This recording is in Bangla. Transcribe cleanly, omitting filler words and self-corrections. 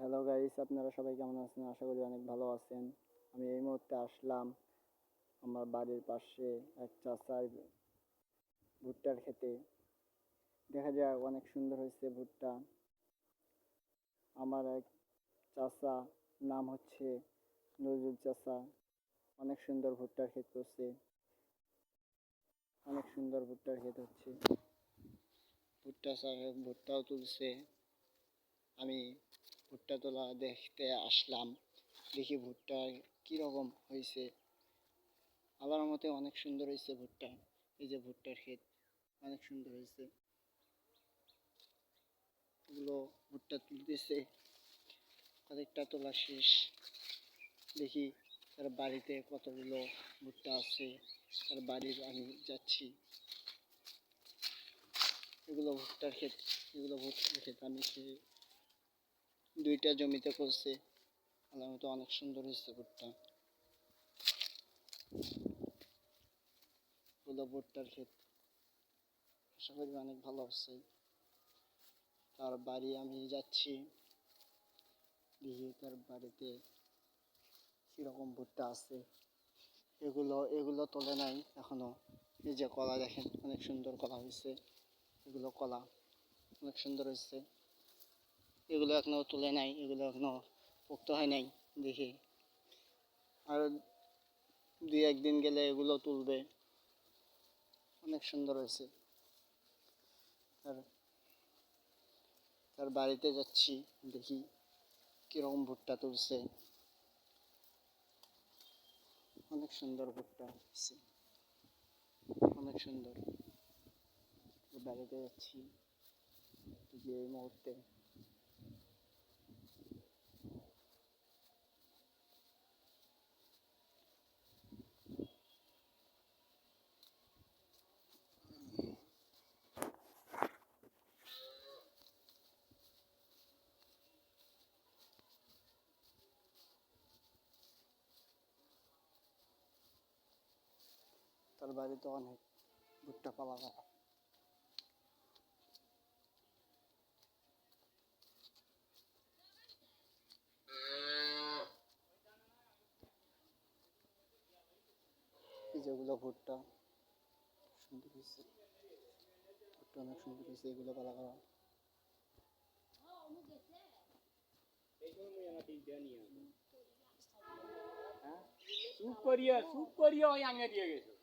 হ্যালো গাইস, আপনারা সবাই কেমন আছেন? আশা করি অনেক ভালো আছেন। আমি এই মুহূর্তে আসলাম আমার বাড়ির পাশে এক চাচার ভুট্টার খেতে। দেখা যায় অনেক সুন্দর হয়েছে ভুট্টা। আমার এক চাচা, নাম হচ্ছে নজরুল চাচা, অনেক সুন্দর ভুট্টার ক্ষেত করছে। অনেক সুন্দর ভুট্টার ক্ষেত হচ্ছে। ভুট্টাও তুলছে। আমি ভুট্টা তোলা দেখতে আসলাম, দেখি ভুট্টা কিরকম হয়েছে। আল্লাহর মতে অনেক সুন্দর হয়েছে ভুট্টা। এই যে ভুট্টার ক্ষেত অনেক সুন্দর হয়েছে। এগুলো ভুট্টা তুলতেছে, কয়েকটা তোলা শেষ। দেখি তার বাড়িতে কতগুলো ভুট্টা আছে। তার বাড়ির আমি যাচ্ছি। এগুলো ভুট্টার ক্ষেত, এগুলো ভুট্টার ক্ষেত। আমি দুইটা জমিতে করছে। আল্লাহর মতে অনেক সুন্দর হয়েছে ভুট্টা। এগুলো ভুট্টার ক্ষেত, আশা করি অনেক ভালো হচ্ছে। তার বাড়ি আমি যাচ্ছি, দেখি তার বাড়িতে কিরকম ভুট্টা আছে। এগুলো তোলে নাই এখনো। এই যে কলা দেখেন, অনেক সুন্দর কলা হয়েছে। এগুলো কলা অনেক সুন্দর হয়েছে। এগুলো এখনো তোলে নাই, এগুলো এখনো পোক্ত হয় নাই। দেখি আর 2-1 দিন গেলে এগুলো তুলবে। অনেক সুন্দর হয়েছে। আর তার বাড়িতে যাচ্ছি, দেখি কিরকম ভুট্টা তুলছে। অনেক সুন্দর ভুট্টা হয়েছে, অনেক সুন্দর। বাড়িতে যাচ্ছি যে এই মুহূর্তে। তার বাড়িতে অনেক ভুট্টা পাওয়া যায়। এই যেগুলো ভুট্টা সুন্দর হয়েছে, ভুট্টা অনেক সুন্দর হয়েছে। এগুলো পালা করা চুপ করিয়া ওই আঙে দিয়ে গেছে।